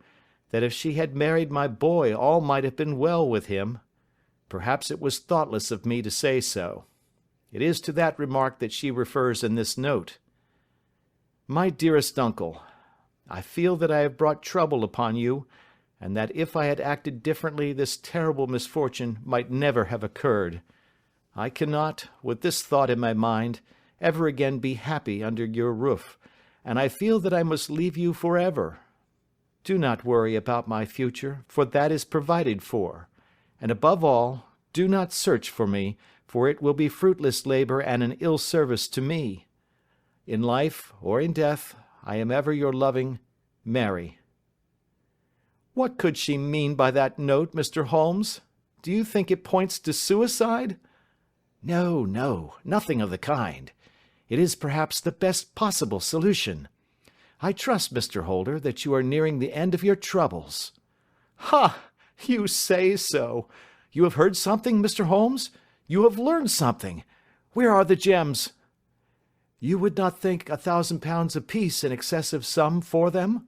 that if she had married my boy all might have been well with him. Perhaps it was thoughtless of me to say so. It is to that remark that she refers in this note. My dearest uncle, I feel that I have brought trouble upon you, and that if I had acted differently this terrible misfortune might never have occurred. I cannot, with this thought in my mind, ever again be happy under your roof, and I feel that I must leave you forever. Do not worry about my future, for that is provided for, and above all, do not search for me, for it will be fruitless labour and an ill service to me. In life or in death, I am ever your loving Mary." What could she mean by that note, Mr. Holmes? Do you think it points to suicide? No, no, nothing of the kind. It is perhaps the best possible solution. I trust, Mr. Holder, that you are nearing the end of your troubles. Ha! You say so. You have heard something, Mr. Holmes? You have learned something. Where are the gems? You would not think £1,000 apiece an excessive sum for them?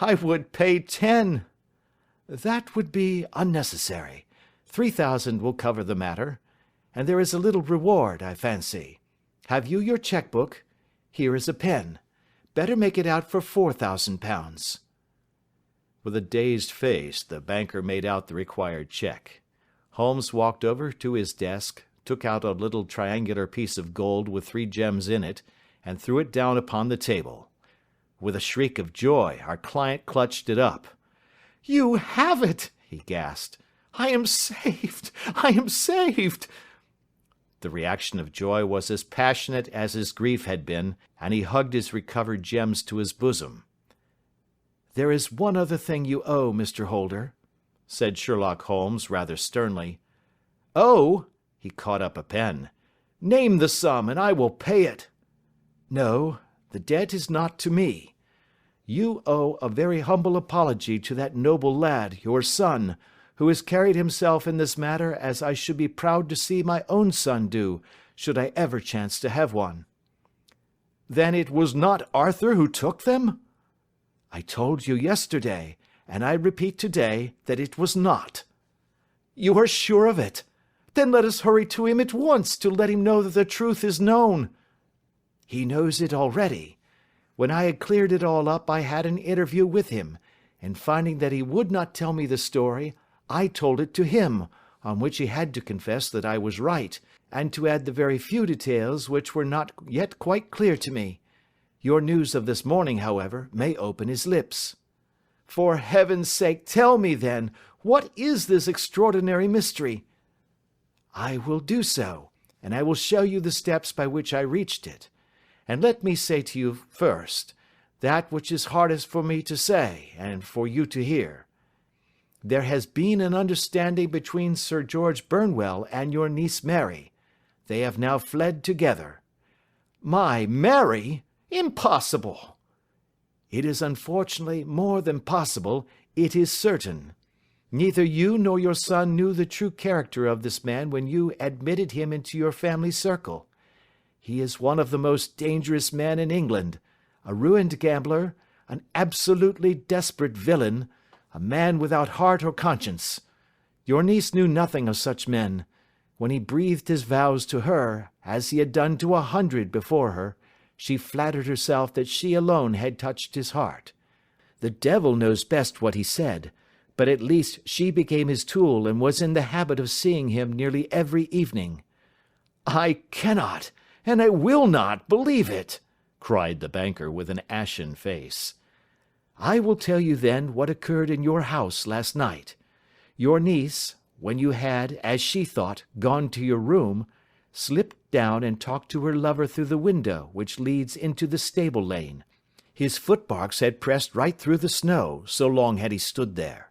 I would pay 10. That would be unnecessary. 3,000 will cover the matter, and there is a little reward, I fancy. Have you your cheque-book? Here is a pen. Better make it out for £4,000. With a dazed face, the banker made out the required cheque. Holmes walked over to his desk, took out a little triangular piece of gold with 3 gems in it, and threw it down upon the table. With a shriek of joy, our client clutched it up. "You have it!" he gasped. "I am saved! I am saved!" The reaction of joy was as passionate as his grief had been, and he hugged his recovered gems to his bosom. "There is one other thing you owe, Mr. Holder," said Sherlock Holmes rather sternly. "Oh!" He caught up a pen. "Name the sum, and I will pay it." "No, the debt is not to me. You owe a very humble apology to that noble lad, your son, who has carried himself in this matter as I should be proud to see my own son do, should I ever chance to have one." "Then it was not Arthur who took them?" "I told you yesterday, and I repeat today, that it was not." "You are sure of it? Then let us hurry to him at once to let him know that the truth is known." "He knows it already. When I had cleared it all up, I had an interview with him, and finding that he would not tell me the story, I told it to him, on which he had to confess that I was right, and to add the very few details which were not yet quite clear to me. Your news of this morning, however, may open his lips." "For heaven's sake, tell me, then, what is this extraordinary mystery?" "I will do so, and I will show you the steps by which I reached it. And let me say to you first, that which is hardest for me to say, and for you to hear. There has been an understanding between Sir George Burnwell and your niece Mary. They have now fled together." "My Mary? Impossible!" "It is unfortunately more than possible, it is certain. Neither you nor your son knew the true character of this man when you admitted him into your family circle. He is one of the most dangerous men in England, a ruined gambler, an absolutely desperate villain, a man without heart or conscience. Your niece knew nothing of such men. When he breathed his vows to her, as he had done to 100 before her, she flattered herself that she alone had touched his heart. The devil knows best what he said, but at least she became his tool and was in the habit of seeing him nearly every evening." "I cannot, and I will not, believe it," cried the banker with an ashen face. "I will tell you then what occurred in your house last night. Your niece, when you had, as she thought, gone to your room, slipped down and talked to her lover through the window which leads into the stable lane. His footmarks had pressed right through the snow, so long had he stood there.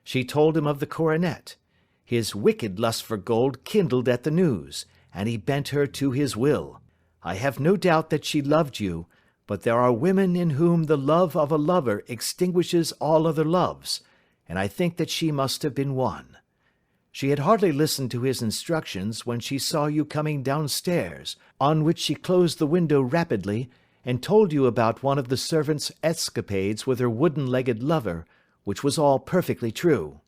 She told him of the coronet. His wicked lust for gold kindled at the news, and he bent her to his will. I have no doubt that she loved you, but there are women in whom the love of a lover extinguishes all other loves, and I think that she must have been one. She had hardly listened to his instructions when she saw you coming downstairs, on which she closed the window rapidly, and told you about one of the servants' escapades with her wooden-legged lover, which was all perfectly true.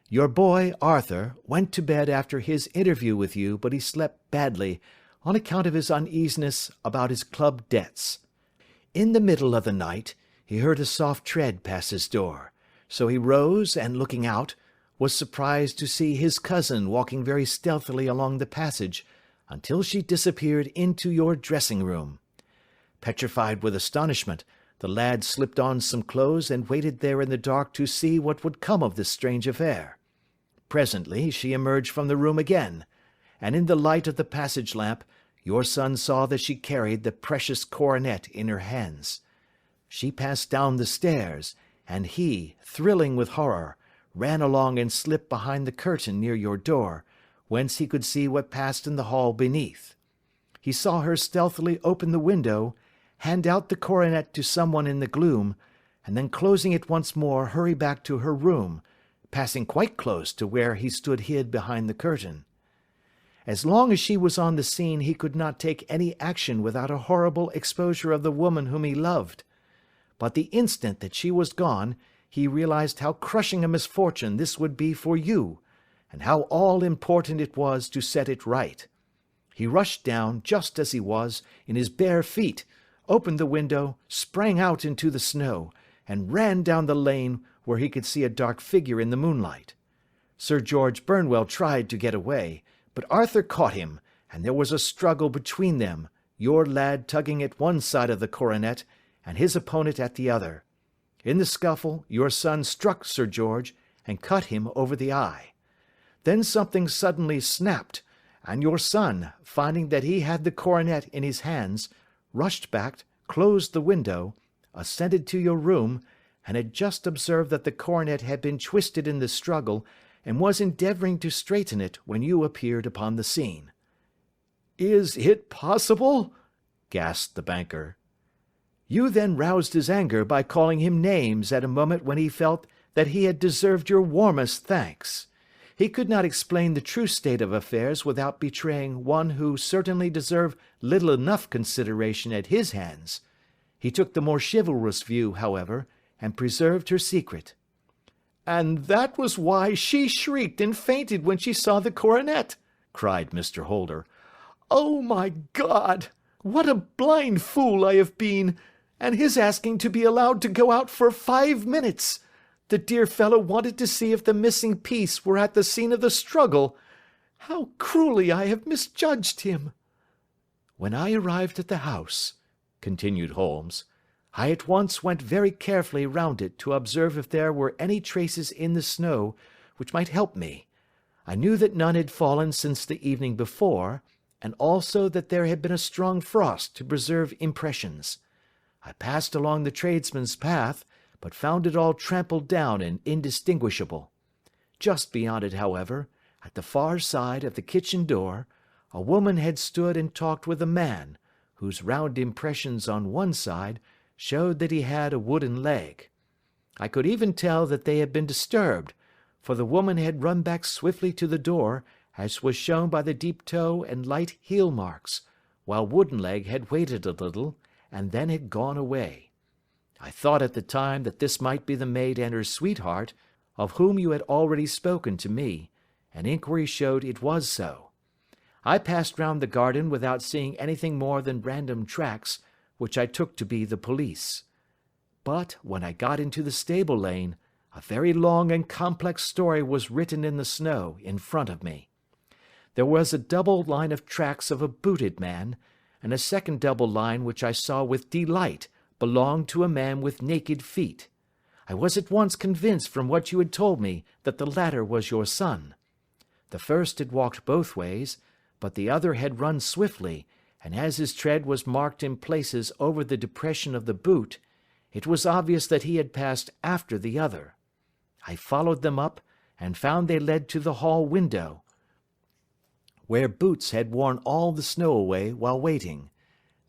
Your boy, Arthur, went to bed after his interview with you, but he slept badly, on account of his uneasiness about his club debts. In the middle of the night, he heard a soft tread pass his door, so he rose, and looking out, was surprised to see his cousin walking very stealthily along the passage, until she disappeared into your dressing-room. Petrified with astonishment, the lad slipped on some clothes and waited there in the dark to see what would come of this strange affair. Presently she emerged from the room again, and in the light of the passage lamp your son saw that she carried the precious coronet in her hands. She passed down the stairs, and he, thrilling with horror, ran along and slipped behind the curtain near your door, whence he could see what passed in the hall beneath. He saw her stealthily open the window, hand out the coronet to someone in the gloom, and then closing it once more hurry back to her room, passing quite close to where he stood hid behind the curtain. As long as she was on the scene, he could not take any action without a horrible exposure of the woman whom he loved. But the instant that she was gone, he realized how crushing a misfortune this would be for you, and how all-important it was to set it right. He rushed down, just as he was, in his bare feet, opened the window, sprang out into the snow, and ran down the lane where he could see a dark figure in the moonlight. Sir George Burnwell tried to get away, but Arthur caught him, and there was a struggle between them, your lad tugging at one side of the coronet, and his opponent at the other. In the scuffle, your son struck Sir George, and cut him over the eye. Then something suddenly snapped, and your son, finding that he had the coronet in his hands, rushed back, closed the window, ascended to your room, and had just observed that the coronet had been twisted in the struggle, and was endeavouring to straighten it when you appeared upon the scene." "Is it possible?" gasped the banker. "You then roused his anger by calling him names at a moment when he felt that he had deserved your warmest thanks. He could not explain the true state of affairs without betraying one who certainly deserved little enough consideration at his hands. He took the more chivalrous view, however, and preserved her secret." "And that was why she shrieked and fainted when she saw the coronet," cried Mr. Holder. "Oh, my God! What a blind fool I have been! And his asking to be allowed to go out for 5 minutes! The dear fellow wanted to see if the missing piece were at the scene of the struggle. How cruelly I have misjudged him!" "When I arrived at the house," continued Holmes, "I at once went very carefully round it to observe if there were any traces in the snow which might help me. I knew that none had fallen since the evening before, and also that there had been a strong frost to preserve impressions. I passed along the tradesman's path, but found it all trampled down and indistinguishable. Just beyond it, however, at the far side of the kitchen door, a woman had stood and talked with a man, whose round impressions on one side showed that he had a wooden leg. I could even tell that they had been disturbed, for the woman had run back swiftly to the door, as was shown by the deep toe and light heel marks, while Woodenleg had waited a little, and then had gone away. I thought at the time that this might be the maid and her sweetheart, of whom you had already spoken to me, and inquiry showed it was so. I passed round the garden without seeing anything more than random tracks, which I took to be the police. But when I got into the stable lane, a very long and complex story was written in the snow in front of me. There was a double line of tracks of a booted man, and a second double line which I saw with delight belonged to a man with naked feet. I was at once convinced from what you had told me that the latter was your son. The first had walked both ways, but the other had run swiftly, and as his tread was marked in places over the depression of the boot, it was obvious that he had passed after the other. I followed them up, and found they led to the hall window, where Boots had worn all the snow away while waiting.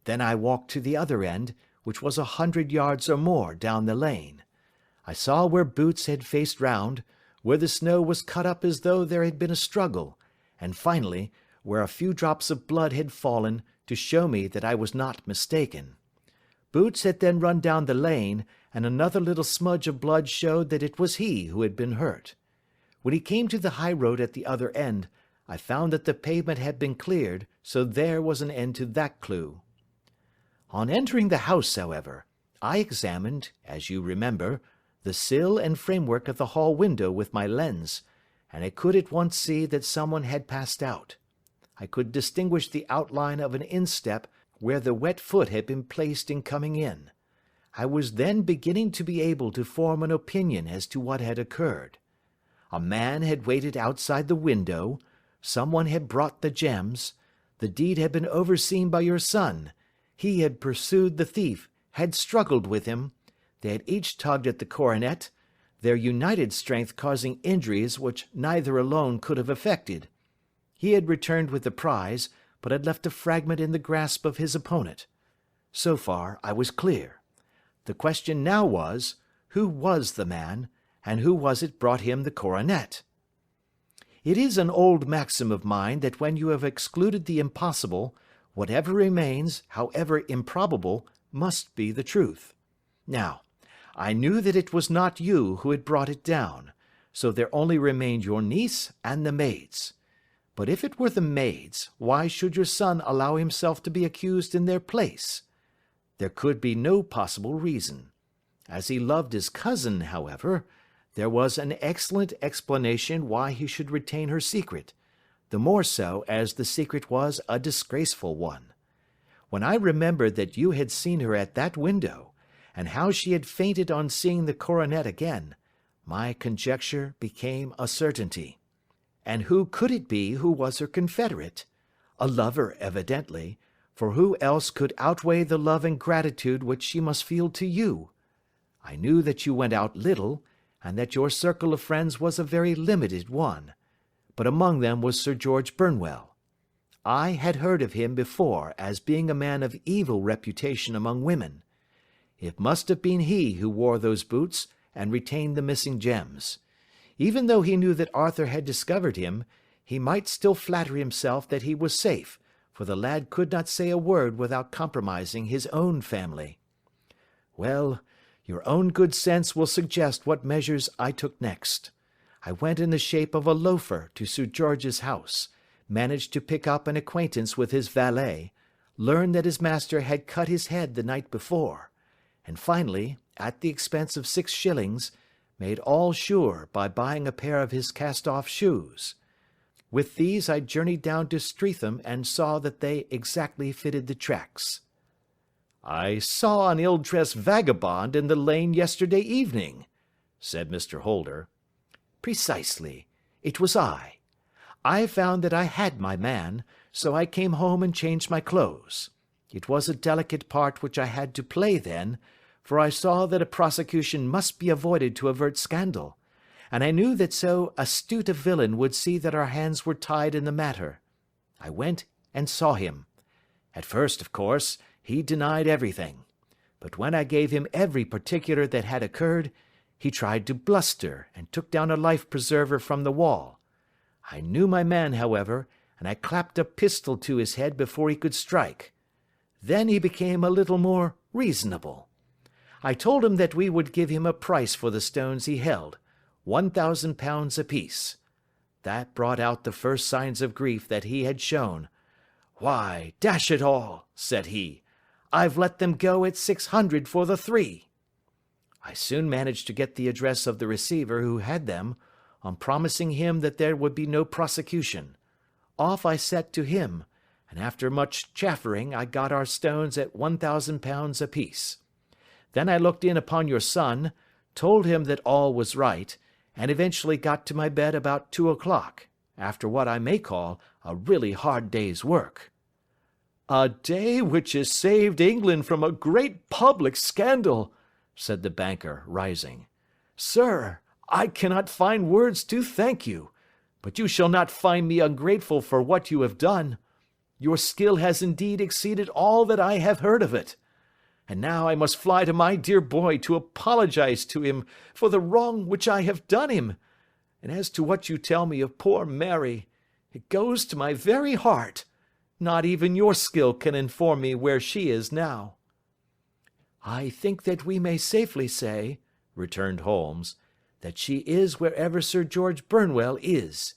Then I walked to the other end, which was 100 yards or more down the lane. I saw where Boots had faced round, where the snow was cut up as though there had been a struggle, and finally, where a few drops of blood had fallen to show me that I was not mistaken. Boots had then run down the lane, and another little smudge of blood showed that it was he who had been hurt. When he came to the high road at the other end, I found that the pavement had been cleared, so there was an end to that clue. On entering the house, however, I examined, as you remember, the sill and framework of the hall window with my lens, and I could at once see that someone had passed out. I could distinguish the outline of an instep where the wet foot had been placed in coming in. I was then beginning to be able to form an opinion as to what had occurred. A man had waited outside the window, someone had brought the gems, the deed had been overseen by your son, he had pursued the thief, had struggled with him, they had each tugged at the coronet, their united strength causing injuries which neither alone could have effected. He had returned with the prize, but had left a fragment in the grasp of his opponent. So far I was clear. The question now was, who was the man, and who was it brought him the coronet? It is an old maxim of mine that when you have excluded the impossible, whatever remains, however improbable, must be the truth. Now, I knew that it was not you who had brought it down, so there only remained your niece and the maids. But if it were the maids, why should your son allow himself to be accused in their place? There could be no possible reason. As he loved his cousin, however, there was an excellent explanation why he should retain her secret, the more so as the secret was a disgraceful one. When I remembered that you had seen her at that window, and how she had fainted on seeing the coronet again, my conjecture became a certainty. And who could it be who was her confederate? A lover, evidently, for who else could outweigh the love and gratitude which she must feel to you? I knew that you went out little, and that your circle of friends was a very limited one, but among them was Sir George Burnwell. I had heard of him before as being a man of evil reputation among women. It must have been he who wore those boots and retained the missing gems. Even though he knew that Arthur had discovered him, he might still flatter himself that he was safe, for the lad could not say a word without compromising his own family. Well, your own good sense will suggest what measures I took next. I went in the shape of a loafer to Sir George's house, managed to pick up an acquaintance with his valet, learned that his master had cut his head the night before, and finally, at the expense of 6 shillings, made all sure by buying a pair of his cast-off shoes. With these I journeyed down to Streatham and saw that they exactly fitted the tracks. "I saw an ill-dressed vagabond in the lane yesterday evening," said Mr. Holder. "Precisely. It was I. I found that I had my man, so I came home and changed my clothes. It was a delicate part which I had to play then, for I saw that a prosecution must be avoided to avert scandal, and I knew that so astute a villain would see that our hands were tied in the matter. I went and saw him. At first, of course, he denied everything, but when I gave him every particular that had occurred, he tried to bluster and took down a life-preserver from the wall. I knew my man, however, and I clapped a pistol to his head before he could strike. Then he became a little more reasonable. I told him that we would give him a price for the stones he held, £1,000 apiece. That brought out the first signs of grief that he had shown. 'Why, dash it all,' said he, 'I've let them go at 600 for the 3. I soon managed to get the address of the receiver who had them, on promising him that there would be no prosecution. Off I set to him, and after much chaffering I got our stones at £1,000 apiece. Then I looked in upon your son, told him that all was right, and eventually got to my bed about 2 o'clock, after what I may call a really hard day's work.' 'A day which has saved England from a great public scandal,' said the banker, rising. 'Sir, I cannot find words to thank you, but you shall not find me ungrateful for what you have done. Your skill has indeed exceeded all that I have heard of it. And now I must fly to my dear boy to apologize to him for the wrong which I have done him. And as to what you tell me of poor Mary, it goes to my very heart. Not even your skill can inform me where she is now.' 'I think that we may safely say,' returned Holmes, 'that she is wherever Sir George Burnwell is.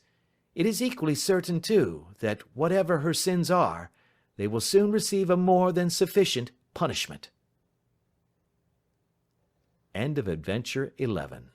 It is equally certain, too, that whatever her sins are, they will soon receive a more than sufficient punishment.' End of Adventure 11.